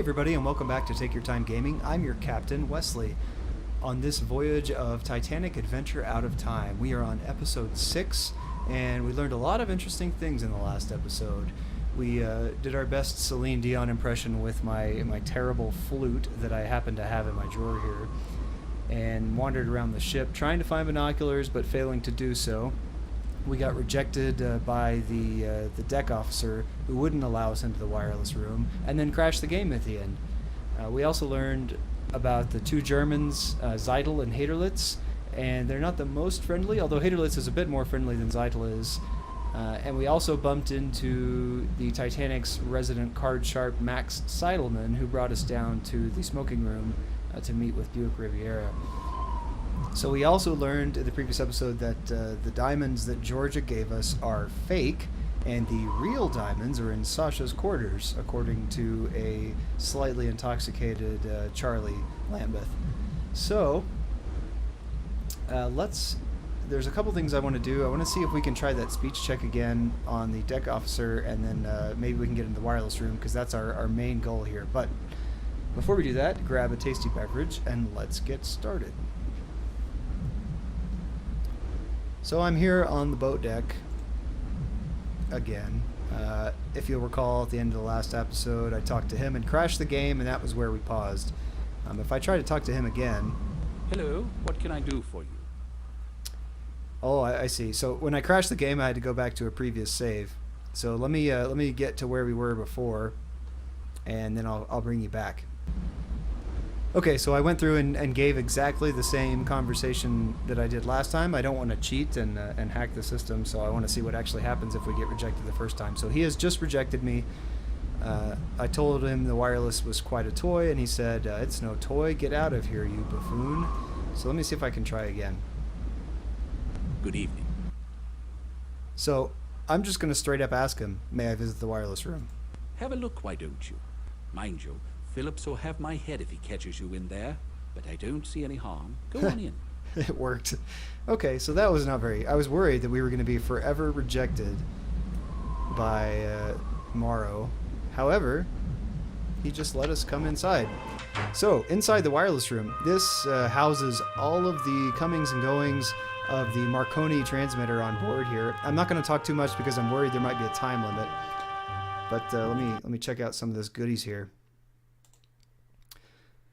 everybody, and welcome back to Take Your Time Gaming. I'm your captain, Wesley. On this voyage of Titanic Adventure Out of Time, we are on episode 6, and we learned a lot of interesting things in the last episode. We did our best Celine Dion impression with my terrible flute that I happen to have in my drawer here, and wandered around the ship trying to find binoculars, but failing to do so. We got rejected by the deck officer, who wouldn't allow us into the wireless room, and then crashed the game at the end. We also learned about the two Germans, Zeidel and Haderlitz, and they're not the most friendly, although Haderlitz is a bit more friendly than Zeidel is. And we also bumped into the Titanic's resident card sharp Max Seidelman, who brought us down to the smoking room to meet with Buick Riviera. So we also learned in the previous episode that the diamonds that Georgia gave us are fake, and the real diamonds are in Sasha's quarters, according to a slightly intoxicated Charlie Lambeth. So there's a couple things I want to do. I want to see if we can try that speech check again on the deck officer, and then maybe we can get into the wireless room, because that's our main goal here. But before we do that, grab a tasty beverage and let's get started. So I'm here on the boat deck again. If you'll recall, at the end of the last episode, I talked to him and crashed the game, and that was where we paused. If I try to talk to him again... Hello, what can I do for you? Oh, I see. So when I crashed the game, I had to go back to a previous save. So let me get to where we were before, and then I'll bring you back. Okay, so I went through and gave exactly the same conversation that I did last time. I don't want to cheat and hack the system, so I want to see what actually happens if we get rejected the first time. So he has just rejected me. I told him the wireless was quite a toy, and he said, it's no toy, get out of here, you buffoon. So let me see if I can try again. Good evening. So I'm just going to straight up ask him, may I visit the wireless room? Have a look, why don't you? Mind you, Phillips will have my head if he catches you in there, but I don't see any harm. Go on in. It worked. Okay, so that was not very... I was worried that we were going to be forever rejected by Morrow. However, he just let us come inside. So, inside the wireless room, this houses all of the comings and goings of the Marconi transmitter on board here. I'm not going to talk too much because I'm worried there might be a time limit. But let me check out some of those goodies here.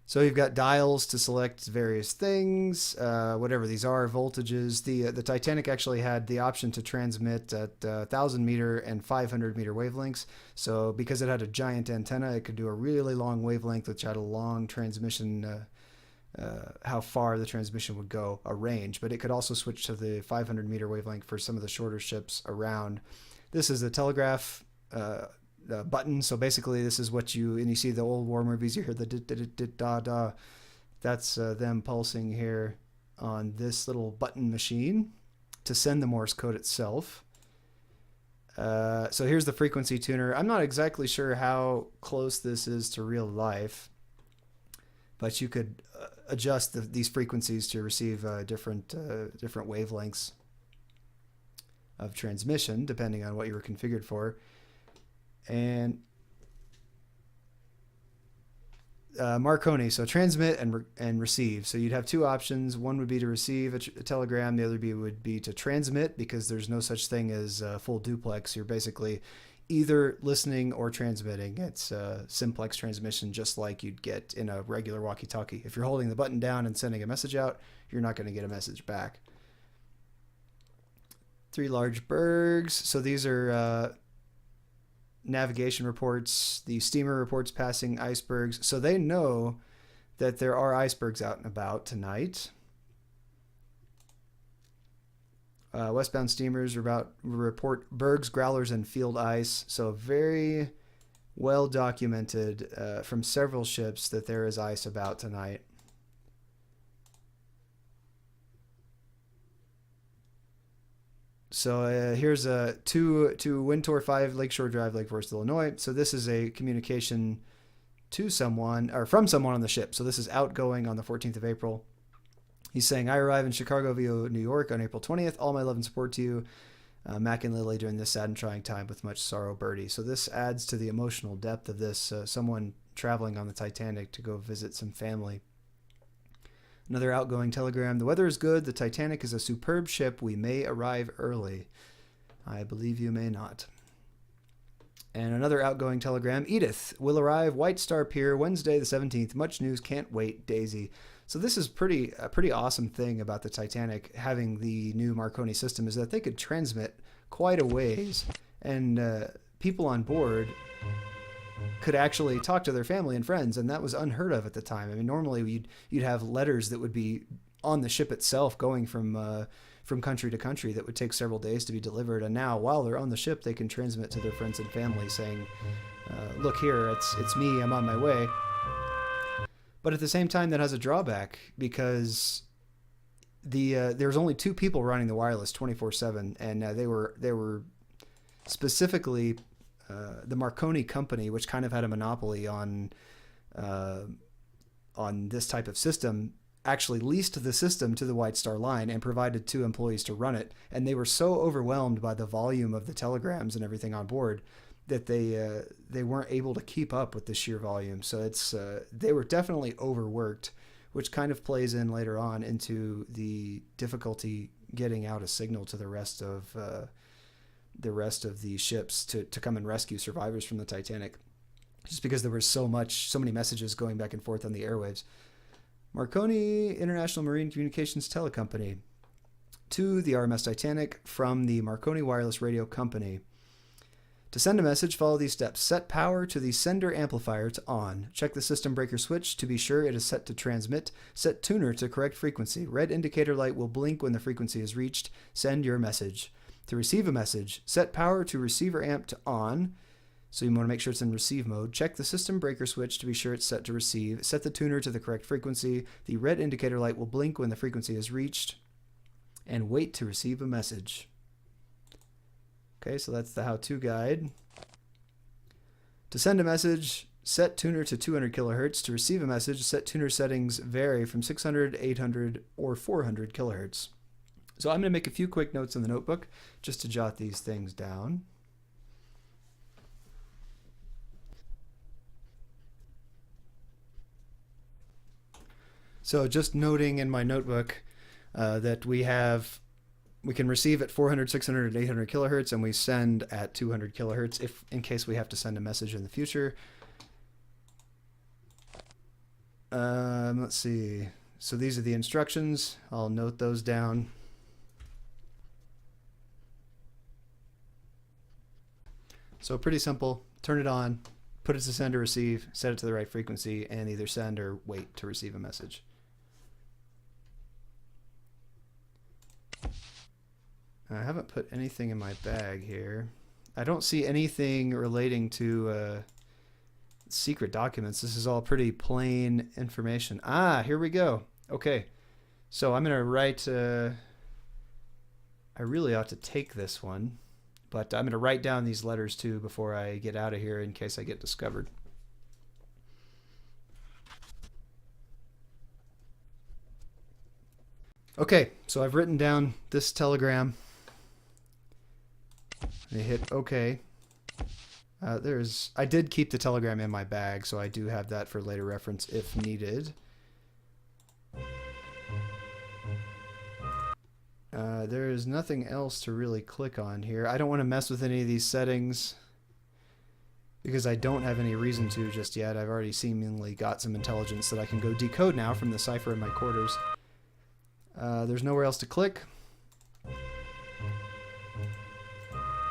So you've got dials to select various things, whatever these are, voltages. The Titanic actually had the option to transmit at 1,000 meter and 500 meter wavelengths. So because it had a giant antenna, it could do a really long wavelength, which had a long transmission, how far the transmission would go, a range. But it could also switch to the 500 meter wavelength for some of the shorter ships around. This is the telegraph button. So basically this is what and you see the old war movies, you hear the da-da-da-da. That's them pulsing here on this little button machine to send the Morse code itself. So here's the frequency tuner. I'm not exactly sure how close this is to real life, but you could adjust these frequencies to receive different wavelengths of transmission depending on what you were configured for. And Marconi, so transmit and receive. So you'd have two options. One would be to receive a telegram. The other would be to transmit, because there's no such thing as full duplex. You're basically either listening or transmitting. It's simplex transmission, just like you'd get in a regular walkie-talkie. If you're holding the button down and sending a message out, you're not going to get a message back. 3 large bergs. So these are... navigation reports, the steamer reports passing icebergs, so they know that there are icebergs out and about tonight. Westbound steamers report bergs, growlers, and field ice, so very well documented from several ships that there is ice about tonight. So here's to Windtor 5, Lakeshore Drive, Lake Forest, Illinois. So this is a communication to someone, or from someone on the ship. So this is outgoing on the 14th of April. He's saying, I arrive in Chicago via New York on April 20th. All my love and support to you. Mac and Lily during this sad and trying time with much sorrow, Birdie. So this adds to the emotional depth of this. Someone traveling on the Titanic to go visit some family. Another outgoing telegram. The weather is good. The Titanic is a superb ship. We may arrive early. I believe you may not. And another outgoing telegram. Edith will arrive White Star Pier Wednesday the 17th. Much news. Can't wait. Daisy. So this is a pretty awesome thing about the Titanic having the new Marconi system is that they could transmit quite a ways, and people on board could actually talk to their family and friends, and that was unheard of at the time. I mean, normally you'd have letters that would be on the ship itself going from country to country that would take several days to be delivered, and now while they're on the ship they can transmit to their friends and family saying, look here, it's me, I'm on my way. But at the same time, that has a drawback because there's only two people running the wireless 24/7, and they were specifically the Marconi company, which kind of had a monopoly on this type of system, actually leased the system to the White Star Line and provided 2 employees to run it. And they were so overwhelmed by the volume of the telegrams and everything on board that they weren't able to keep up with the sheer volume. So they were definitely overworked, which kind of plays in later on into the difficulty getting out a signal to the rest of the ships to come and rescue survivors from the Titanic, just because there was so many messages going back and forth on the airwaves. Marconi International Marine Communications Telecompany to the RMS Titanic from the Marconi Wireless Radio Company. To send a message, follow these steps. Set power to the sender amplifier to on. Check the system breaker switch to be sure it is set to transmit. Set tuner to correct frequency. Red indicator light will blink when the frequency is reached. Send your message. To receive a message, set power to receiver amp to on. So you want to make sure it's in receive mode. Check the system breaker switch to be sure it's set to receive. Set the tuner to the correct frequency. The red indicator light will blink when the frequency is reached. And wait to receive a message. Okay, so that's the how-to guide. To send a message, set tuner to 200 kilohertz. To receive a message, set tuner settings vary from 600, 800, or 400 kilohertz. So I'm going to make a few quick notes in the notebook just to jot these things down. So just noting in my notebook that we can receive at 400, 600, and 800 kilohertz, and we send at 200 kilohertz in case we have to send a message in the future. Let's see. So these are the instructions. I'll note those down. So pretty simple. Turn it on, put it to send or receive, set it to the right frequency, and either send or wait to receive a message. I haven't put anything in my bag here. I don't see anything relating to secret documents. This is all pretty plain information. Ah, here we go. Okay, so I'm going to write... I really ought to take this one, but I'm going to write down these letters too before I get out of here in case I get discovered. Okay, so I've written down this telegram. I hit OK. I did keep the telegram in my bag, so I do have that for later reference if needed. There is nothing else to really click on here. I don't want to mess with any of these settings because I don't have any reason to just yet. I've already seemingly got some intelligence that I can go decode now from the cipher in my quarters. There's nowhere else to click.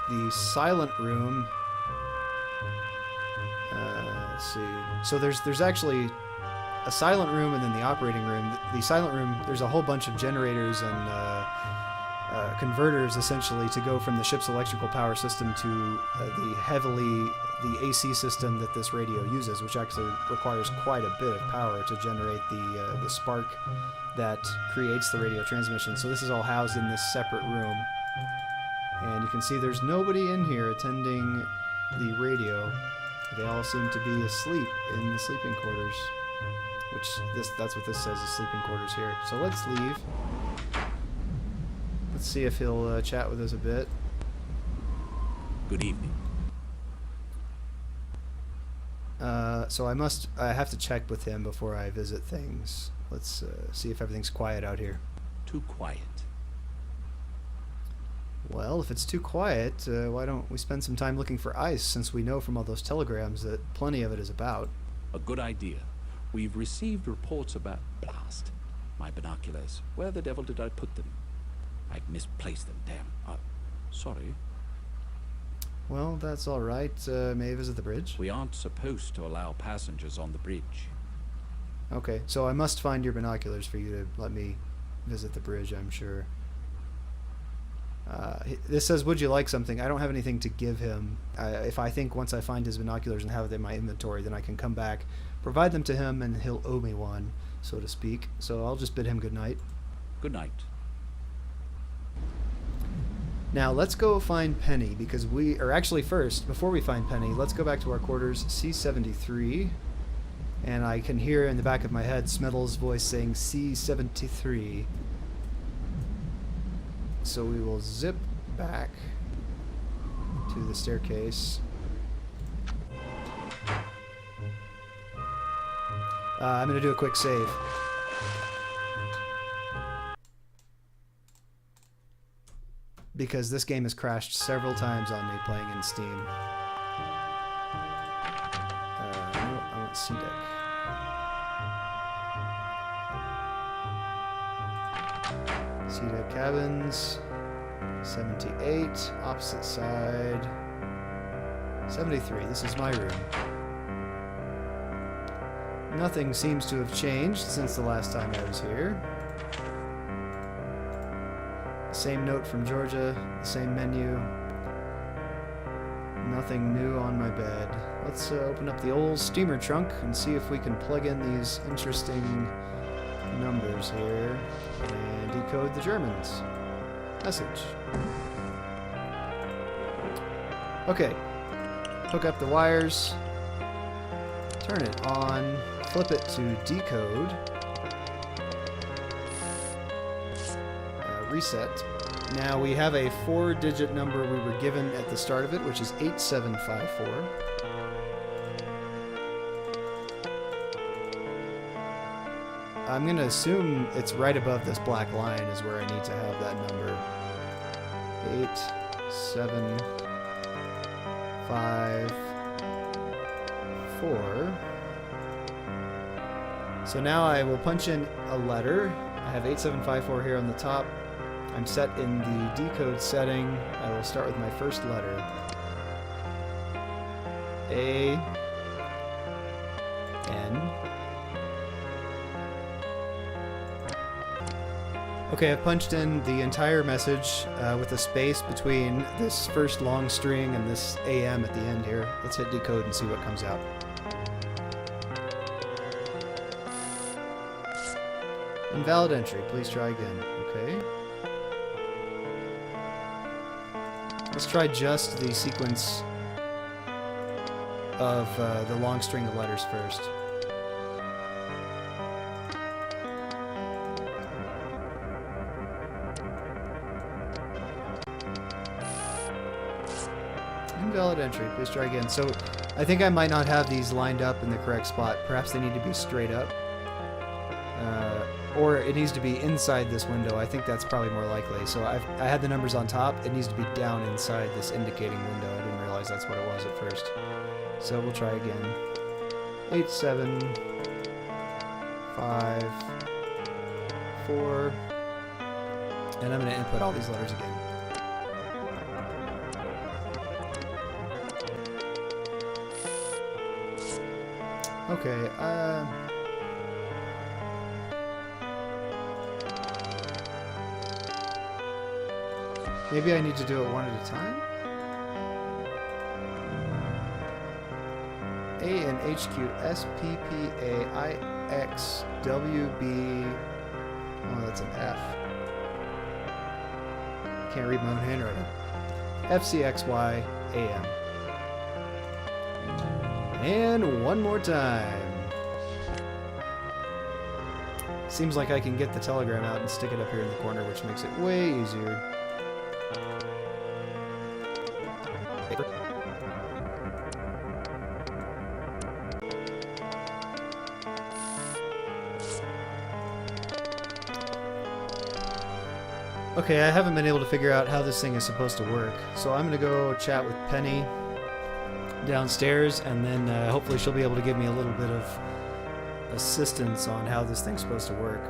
The silent room. Let's see. So there's actually a silent room and then the operating room. The silent room, there's a whole bunch of generators and converters essentially to go from the ship's electrical power system to the AC system that this radio uses, which actually requires quite a bit of power to generate the spark that creates the radio transmission. So this is all housed in this separate room. And you can see there's nobody in here attending the radio. They all seem to be asleep in the sleeping quarters, which that's what this says, is sleeping quarters here. So let's leave. Let's see if he'll chat with us a bit. Good evening. So I have to check with him before I visit things. Let's see if everything's quiet out here. Too quiet. Well, if it's too quiet, why don't we spend some time looking for ice, since we know from all those telegrams that plenty of it is about. A good idea. We've received reports about... Blast. My binoculars. Where the devil did I put them? I've misplaced them, damn. Sorry. Well, that's all right. May I visit the bridge? We aren't supposed to allow passengers on the bridge. Okay, so I must find your binoculars for you to let me visit the bridge, I'm sure. This says, would you like something? I don't have anything to give him. If I think once I find his binoculars and have it in my inventory, then I can come back, provide them to him, and he'll owe me one, so to speak. So I'll just bid him good night. Good night. Now, let's go find Penny, because actually first, before we find Penny, let's go back to our quarters, C-73, and I can hear in the back of my head Smeddle's voice saying C-73. So we will zip back to the staircase. I'm going to do a quick save. Because this game has crashed several times on me playing in Steam. No, I want C-Deck. C-Deck cabins. 78, opposite side. 73, this is my room. Nothing seems to have changed since the last time I was here. Same note from Georgia, same menu. Nothing new on my bed. Let's open up the old steamer trunk and see if we can plug in these interesting numbers here and decode the Germans. Message. Okay. Hook up the wires. Turn it on. Flip it to decode. Reset. Now we have a 4-digit number we were given at the start of it, which is 8754. I'm going to assume it's right above this black line is where I need to have that number. 8754. So now I will punch in a letter. I have 8754 here on the top. I'm set in the decode setting. I will start with my first letter. A N. Okay, I've punched in the entire message with a space between this first long string and this AM at the end here. Let's hit decode and see what comes out. Invalid entry. Please try again. Okay. Let's try just the sequence of the long string of letters first. Invalid entry. Please try again. So I think I might not have these lined up in the correct spot. Perhaps they need to be straight up. Or it needs to be inside this window. I think that's probably more likely. So I had the numbers on top. It needs to be down inside this indicating window. I didn't realize that's what it was at first. So we'll try again. 8754. And I'm going to input all these letters again. Okay, maybe I need to do it one at a time? A N H Q S P P A I X W B. Oh, that's an F. Can't read my own handwriting. F C X Y A M. And one more time. Seems like I can get the telegram out and stick it up here in the corner, which makes it way easier. Okay, I haven't been able to figure out how this thing is supposed to work, so I'm gonna go chat with Penny downstairs, and then hopefully she'll be able to give me a little bit of assistance on how this thing's supposed to work.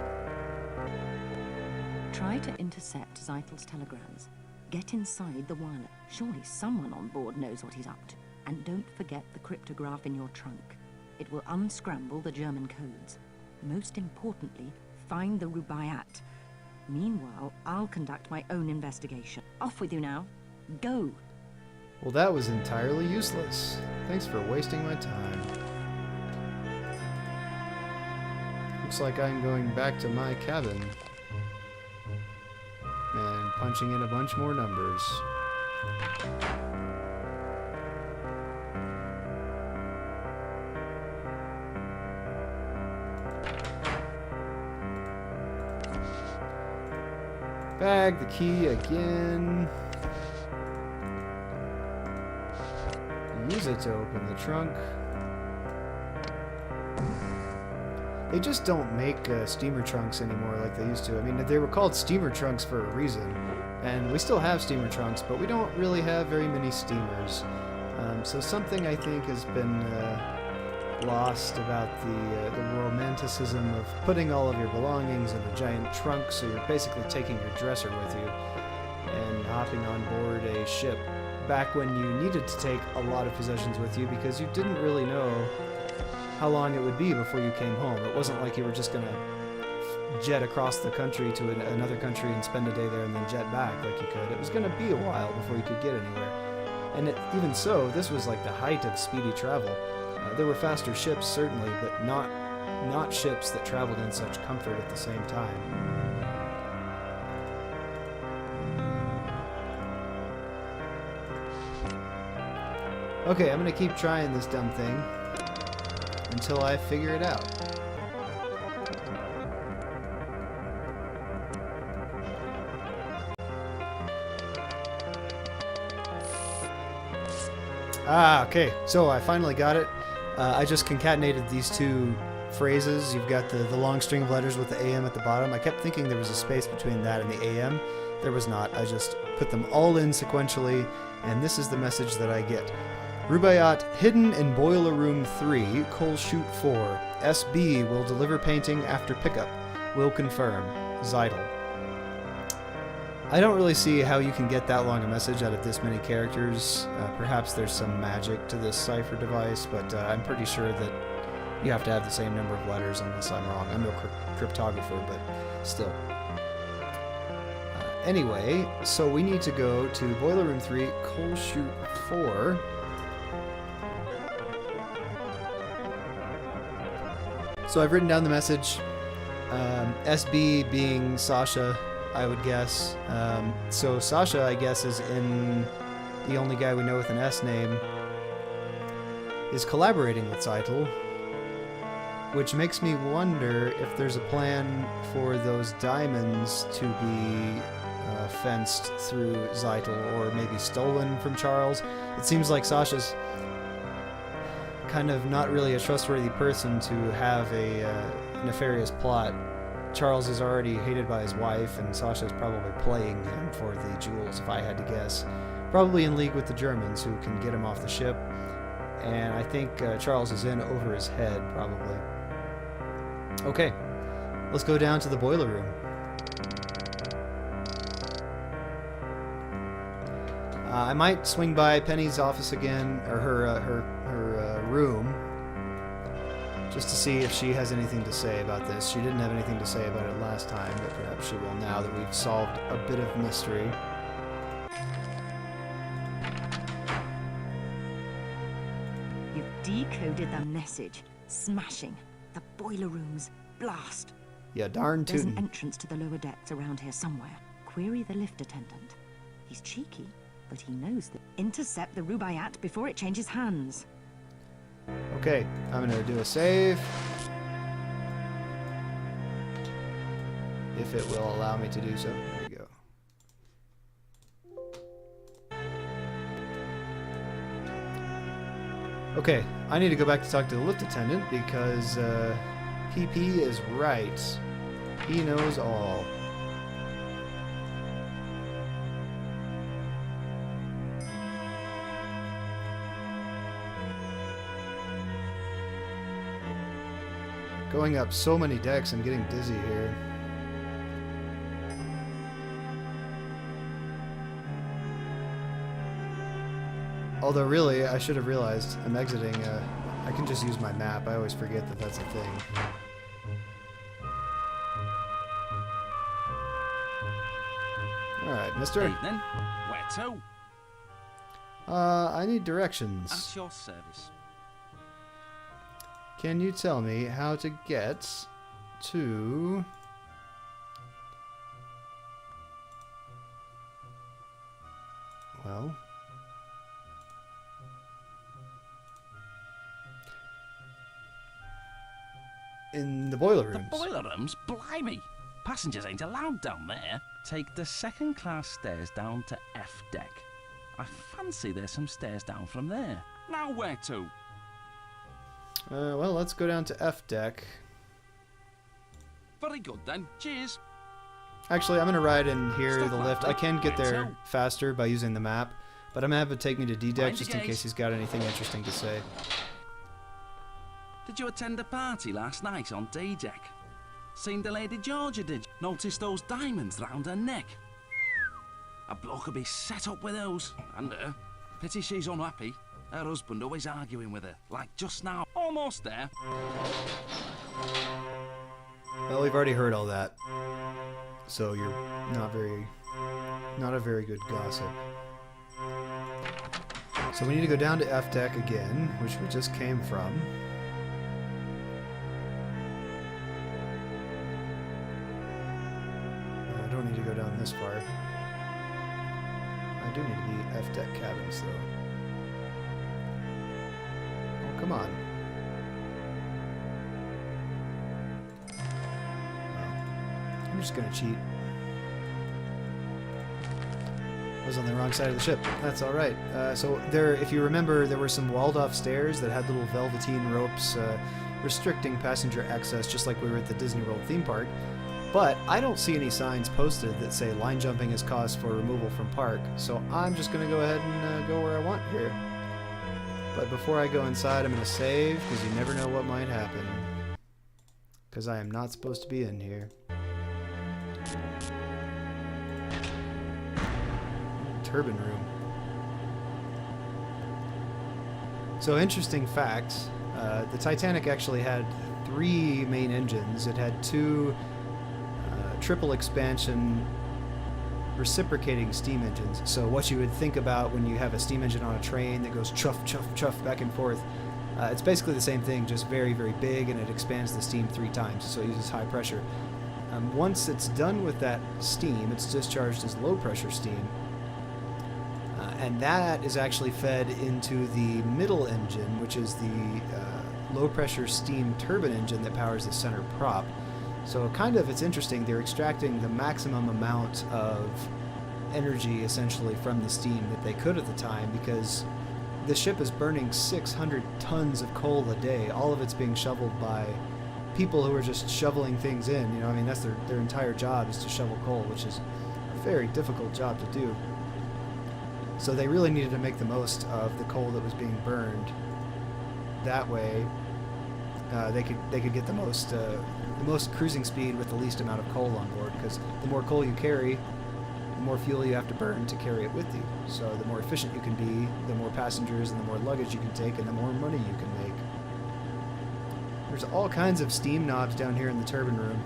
Try to intercept Zeitel's telegrams. Get inside the wireless. Surely someone on board knows what he's up to. And don't forget the cryptograph in your trunk. It will unscramble the German codes. Most importantly, find the Rubaiyat. Meanwhile, I'll conduct my own investigation. Off with you now. Go! Well, that was entirely useless. Thanks for wasting my time. Looks like I'm going back to my cabin and punching in a bunch more numbers. Bag the key again. Use it to open the trunk. They just don't make steamer trunks anymore like they used to. I mean, they were called steamer trunks for a reason, and we still have steamer trunks, but we don't really have very many steamers. So something I think has been lost about the romanticism of putting all of your belongings in a giant trunk, so you're basically taking your dresser with you and hopping on board a ship back when you needed to take a lot of possessions with you because you didn't really know how long it would be before you came home. It wasn't like you were just gonna jet across the country to another country and spend a day there and then jet back like you could. It was gonna be a while before you could get anywhere. And even so, this was like the height of speedy travel. There were faster ships, certainly, but not ships that traveled in such comfort at the same time. Okay, I'm gonna keep trying this dumb thing until I figure it out. Okay, so I finally got it. I just concatenated these two phrases. You've got the long string of letters with the AM at the bottom. I kept thinking there was a space between that and the AM. There was not. I just put them all in sequentially, and this is the message that I get. Rubaiyat hidden in Boiler Room 3, Coal Chute 4. SB will deliver painting after pickup. Will confirm. Zeitel. I don't really see how you can get that long a message out of this many characters. Perhaps there's some magic to this cipher device, but I'm pretty sure that you have to have the same number of letters unless I'm wrong. I'm no cryptographer, but still. Anyway, so we need to go to Boiler Room 3, Coal Chute 4. So I've written down the message, SB being Sasha, I would guess. So Sasha, I guess, is in the only guy we know with an S name, is collaborating with Zeitel, which makes me wonder if there's a plan for those diamonds to be fenced through Zeitel, or maybe stolen from Charles. It seems like Sasha's kind of not really a trustworthy person to have a nefarious plot. Charles is already hated by his wife, and Sasha's probably playing him for the jewels, if I had to guess. Probably in league with the Germans, who can get him off the ship. And I think Charles is in over his head, probably. Okay, let's go down to the boiler room. I might swing by Penny's office again, or her room, just to see if she has anything to say about this. She didn't have anything to say about it last time, but perhaps she will now that we've solved a bit of mystery. You've decoded the message. Smashing. The boiler rooms. Blast. Yeah, darn There's tootin'. an entrance to the lower decks around here somewhere. Query the lift attendant. He's cheeky, but he knows that. Intercept the Rubaiyat before it changes hands. Okay, I'm gonna do a save. If it will allow me to do so. There we go. Okay, I need to go back to talk to the lift attendant because PP is right. He knows all. Going up so many decks, I'm getting dizzy here. Although really, I should have realized I'm exiting. I can just use my map. I always forget that that's a thing. Alright, mister. Evening. Where to? I need directions. At your service. Can you tell me how to get to... Well... in the boiler rooms. The boiler rooms? Blimey! Passengers ain't allowed down there. Take the second-class stairs down to F deck. I fancy there's some stairs down from there. Now where to? Well, let's go down to F deck. Very good then. Cheers. Actually, I'm going to ride in here, Stop the lift. laughing. I can get Right, there so- faster by using the map, but I'm going to have it take me to D deck Mind just your in gaze. case he's got anything interesting to say. Did you attend a party last night on D deck? Seen the Lady Georgia, did you? Noticed those diamonds round her neck? A bloke would be set up with those, and her. Pity she's unhappy. Her husband always arguing with her, like just now. Almost there. Well, we've already heard all that. So you're not a very good gossip. So we need to go down to F deck again, which we just came from. I don't need to go down this far. I do need to be F deck cabins though. Oh, come on. I'm just gonna cheat. I was on the wrong side of the ship. That's all right. So there, if you remember, there were some walled-off stairs that had little velveteen ropes restricting passenger access, just like we were at the Disney World theme park. But I don't see any signs posted that say line jumping is cause for removal from park. So I'm just gonna go ahead and go where I want here. But before I go inside, I'm gonna save because you never know what might happen. Because I am not supposed to be in here. Turbine room. So interesting fact, the Titanic actually had 3 main engines. It had 2 triple expansion reciprocating steam engines. So what you would think about when you have a steam engine on a train that goes chuff, chuff, chuff back and forth, it's basically the same thing, just very, very big, and it expands the steam 3 times, so it uses high pressure. Once it's done with that steam, it's discharged as low pressure steam. And that is actually fed into the middle engine, which is the low pressure steam turbine engine that powers the center prop. So it's interesting, they're extracting the maximum amount of energy essentially from the steam that they could at the time, because the ship is burning 600 tons of coal a day. All of it's being shoveled by people who are just shoveling things in. You know, I mean, that's their entire job is to shovel coal, which is a very difficult job to do. So they really needed to make the most of the coal that was being burned. That way, they could get the most cruising speed with the least amount of coal on board. Because the more coal you carry, the more fuel you have to burn to carry it with you. So the more efficient you can be, the more passengers and the more luggage you can take, and the more money you can make. There's all kinds of steam knobs down here in the turbine room.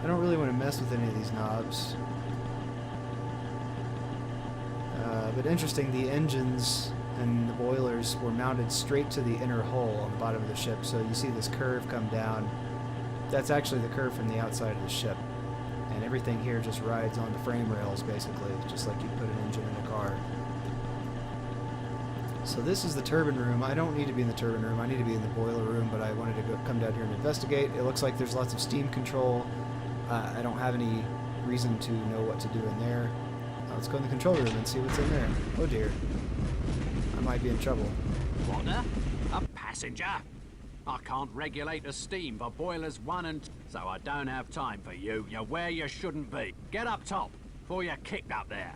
I don't really want to mess with any of these knobs. But interesting, the engines and the boilers were mounted straight to the inner hull on the bottom of the ship. So you see this curve come down. That's actually the curve from the outside of the ship. And everything here just rides on the frame rails, basically, just like you'd put an engine in a car. So this is the turbine room. I don't need to be in the turbine room. I need to be in the boiler room, but I wanted to come down here and investigate. It looks like there's lots of steam control. I don't have any reason to know what to do in there. Let's go in the control room and see what's in there. Oh dear. I might be in trouble. What the? A passenger? I can't regulate the steam for boilers 1 and 2, so I don't have time for you. You're where you shouldn't be. Get up top before you're kicked up there.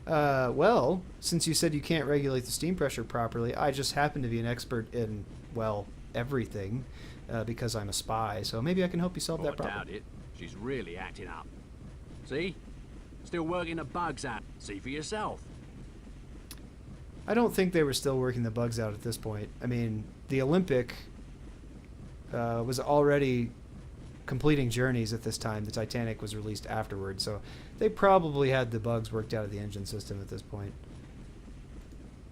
Well, since you said you can't regulate the steam pressure properly, I just happen to be an expert in, well, everything. because I'm a spy. So maybe I can help you solve that I problem. doubt it. She's really acting up. See? Still working the bugs out. See for yourself. I don't think they were still working the bugs out at this point. I mean, the Olympic was already completing journeys at this time. The Titanic was released afterwards, so they probably had the bugs worked out of the engine system at this point.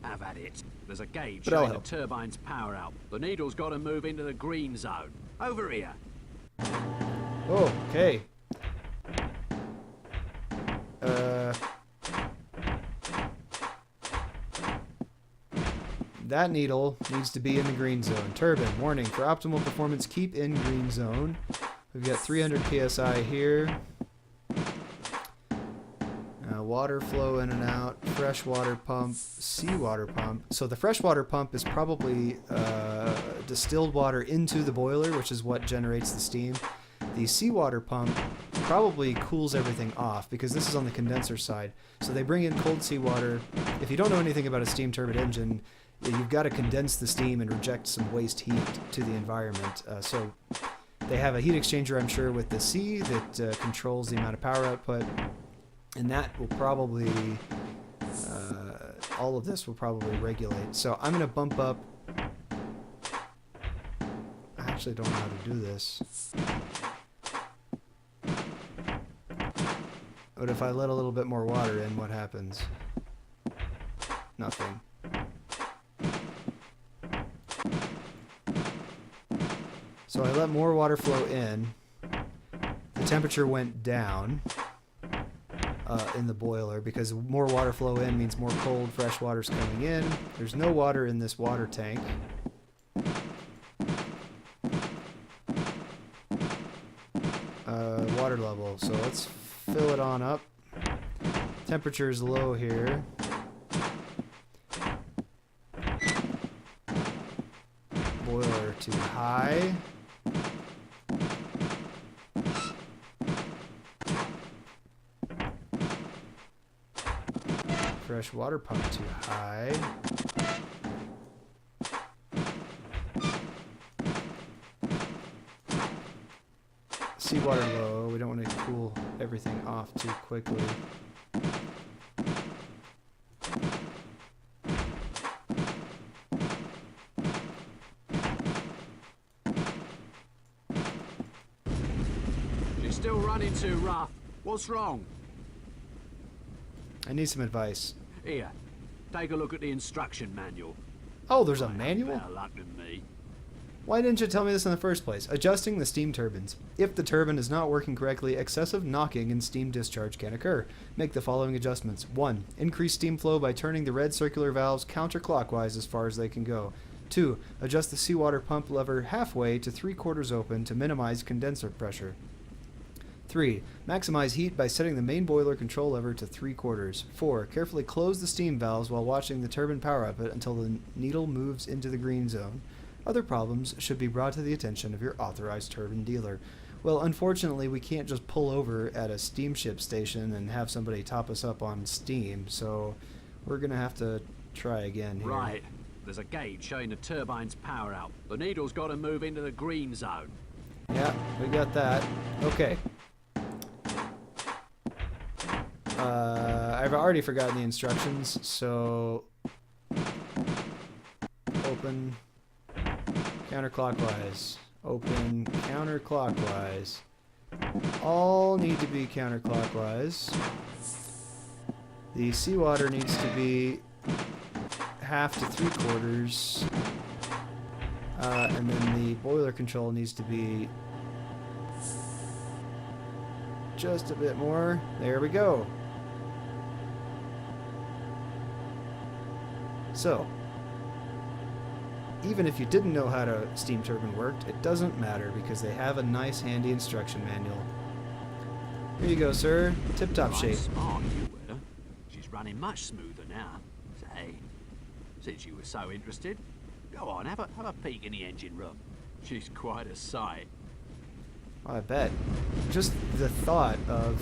Have at it. There's a gauge But I'll showing the help. turbine's power out. The needle's got to move into the green zone. Over here. Oh, okay. That needle needs to be in the green zone. Turbine, warning, for optimal performance, keep in green zone. We've got 300 psi here. Water flow in and out, freshwater pump, seawater pump. So the freshwater pump is probably distilled water into the boiler, which is what generates the steam. The seawater pump probably cools everything off because this is on the condenser side. So they bring in cold seawater. If you don't know anything about a steam turbine engine, you've got to condense the steam and reject some waste heat to the environment. So they have a heat exchanger, I'm sure, with the sea that controls the amount of power output. And that will probably, all of this will probably regulate. So I'm going to bump up. I actually don't know how to do this. But if I let a little bit more water in, what happens? Nothing. So I let more water flow in. The temperature went down in the boiler because more water flow in means more cold fresh water's coming in. There's no water in this water tank. Water level. So let's fill it on up. Temperature's low here. Boiler too high. Fresh water pump too high. Seawater low. We don't want to cool everything off too quickly. She's still running too rough. What's wrong? I need some advice. Here, take a look at the instruction manual. Oh, there's a I have manual? better luck than me. Why didn't you tell me this in the first place? Adjusting the steam turbines. If the turbine is not working correctly, excessive knocking and steam discharge can occur. Make the following adjustments. 1. Increase steam flow by turning the red circular valves counterclockwise as far as they can go. 2. Adjust the seawater pump lever halfway to 3/4 open to minimize condenser pressure. 3. Maximize heat by setting the main boiler control lever to 3/4. 4. Carefully close the steam valves while watching the turbine power output until the needle moves into the green zone. Other problems should be brought to the attention of your authorized turbine dealer. Well, unfortunately, we can't just pull over at a steamship station and have somebody top us up on steam, so we're going to have to try again here. Right. There's a gauge showing the turbine's power out. The needle's got to move into the green zone. Yeah, we got that. Okay. I've already forgotten the instructions, so open counterclockwise, open counterclockwise. All need to be counterclockwise. The seawater needs to be half to 3/4, and then the boiler control needs to be just a bit more. There we go. So, even if you didn't know how a steam turbine worked, it doesn't matter because they have a nice handy instruction manual. Here you go, sir. Tip-top Right, shape. smart you were. She's running much smoother now. Say, since you were so interested, go on, have a peek in the engine room. She's quite a sight. I bet. Just the thought of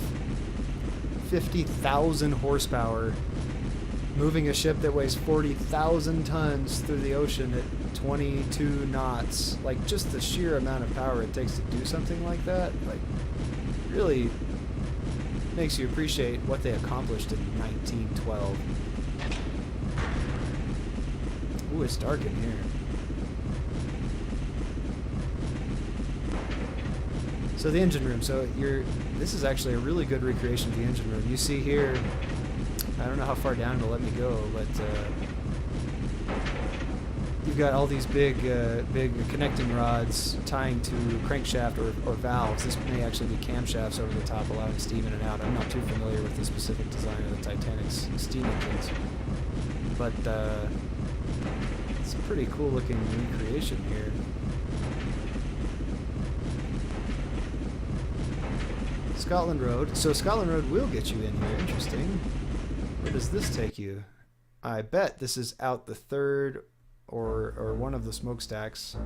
50,000 horsepower moving a ship that weighs 40,000 tons through the ocean at 22 knots. Like, just the sheer amount of power it takes to do something like that, like, really makes you appreciate what they accomplished in 1912. Ooh, it's dark in here. So the engine room. So this is actually a really good recreation of the engine room. You see here, I don't know how far down it'll let me go, but you've got all these big connecting rods tying to crankshaft or valves. This may actually be camshafts over the top, allowing steam in and out. I'm not too familiar with the specific design of the Titanic's steam engines, but it's a pretty cool looking recreation here. Scotland Road. So Scotland Road will get you in here. Interesting. Where does this take you? I bet this is out the third or one of the smokestacks.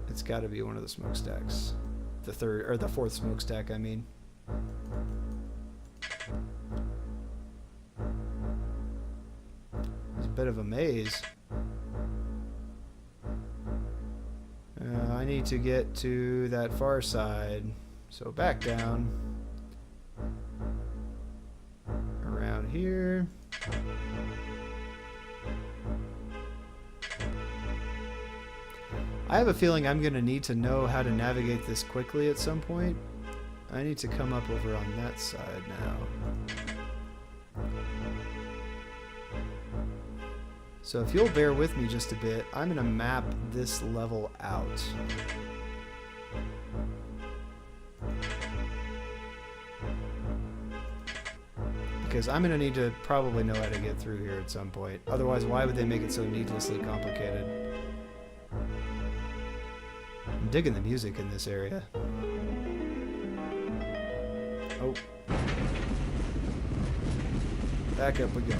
It's got to be one of the smokestacks. The third or the fourth smokestack, I mean. It's a bit of a maze. I need to get to that far side. So back down. Around here. I have a feeling I'm going to need to know how to navigate this quickly at some point. I need to come up over on that side now. So if you'll bear with me just a bit, I'm going to map this level out. Because I'm going to need to probably know how to get through here at some point. Otherwise, why would they make it so needlessly complicated? I'm digging the music in this area. Oh. Back up we go.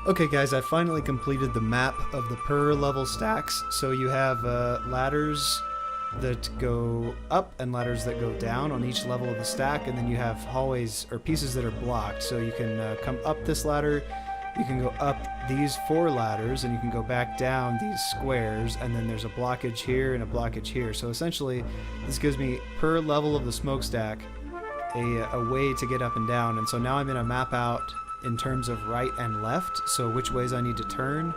Okay guys, I finally completed the map of the per level stacks. So you have ladders that go up and ladders that go down on each level of the stack, and then you have hallways or pieces that are blocked. So you can come up this ladder, you can go up these 4 ladders, and you can go back down these squares, and then there's a blockage here and a blockage here. So essentially this gives me per level of the smokestack a way to get up and down. And so now I'm going to map out in terms of right and left, so which ways I need to turn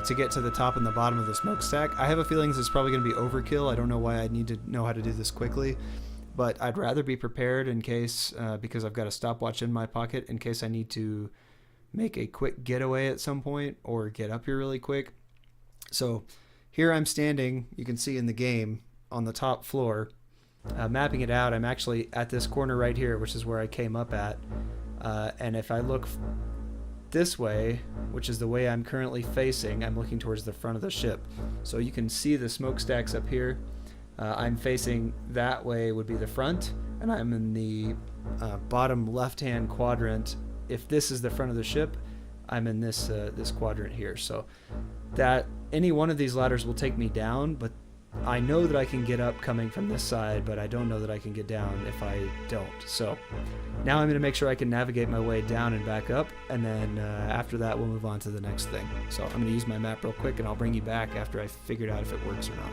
to get to the top and the bottom of the smokestack. I have a feeling this is probably going to be overkill. I don't know why I need to know how to do this quickly, but I'd rather be prepared in case, because I've got a stopwatch in my pocket in case I need to make a quick getaway at some point or get up here really quick. So here I'm standing, you can see in the game, on the top floor, mapping it out. I'm actually at this corner right here, which is where I came up at. And if I look this way, which is the way I'm currently facing, I'm looking towards the front of the ship. So you can see the smokestacks up here. I'm facing that way would be the front, and I'm in the bottom left-hand quadrant. If this is the front of the ship, I'm in this this quadrant here. So that any one of these ladders will take me down, but I know that I can get up coming from this side, but I don't know that I can get down if I don't. So now I'm going to make sure I can navigate my way down and back up, and then after that we'll move on to the next thing. So I'm going to use my map real quick, and I'll bring you back after I figured out if it works or not.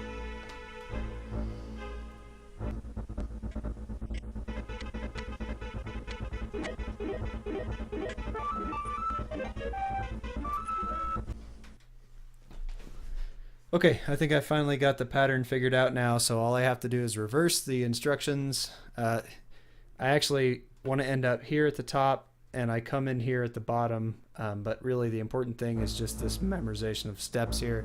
Okay, I think I finally got the pattern figured out now, so all I have to do is reverse the instructions. I actually want to end up here at the top, and I come in here at the bottom, but really the important thing is just this memorization of steps here.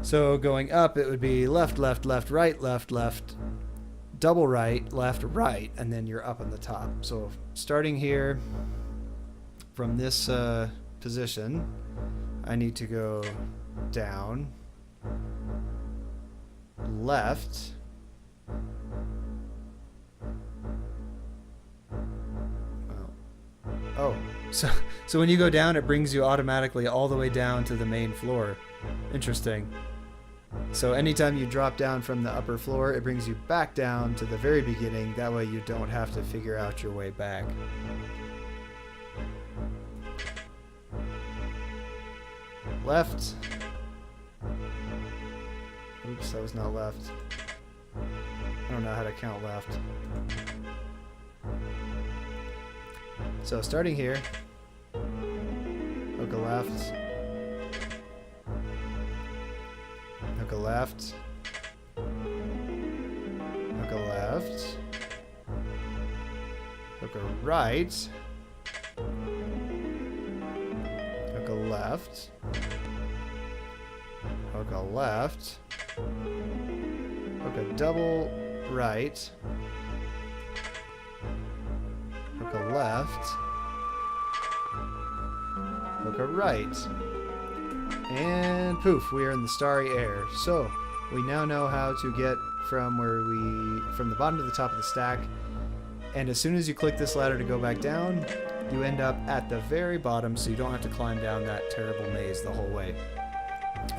So going up, it would be left, left, left, right, left, left, double right, left, right, and then you're up on the top. So starting here from this position, I need to go down, left, oh, so when you go down, it brings you automatically all the way down to the main floor. Interesting. So anytime you drop down from the upper floor, it brings you back down to the very beginning. That way you don't have to figure out your way back. Left. Oops, that was not left. I don't know how to count left. So starting here, hook a left, hook a left, hook a left, hook a right, hook a left, hook a left, hook a double right, hook a left, hook a right, and poof, we are in the starry air. So we now know how to get from the bottom to the top of the stack, and as soon as you click this ladder to go back down, you end up at the very bottom, so you don't have to climb down that terrible maze the whole way.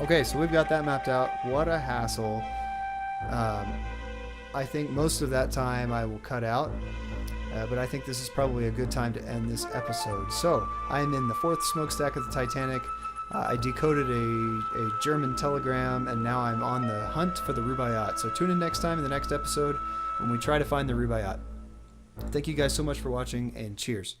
Okay, so we've got that mapped out. What a hassle. I think most of that time I will cut out, but I think this is probably a good time to end this episode. So I am in the 4th smokestack of the Titanic. I decoded a German telegram, and now I'm on the hunt for the Rubaiyat. So tune in next time in the next episode when we try to find the Rubaiyat. Thank you guys so much for watching, and cheers.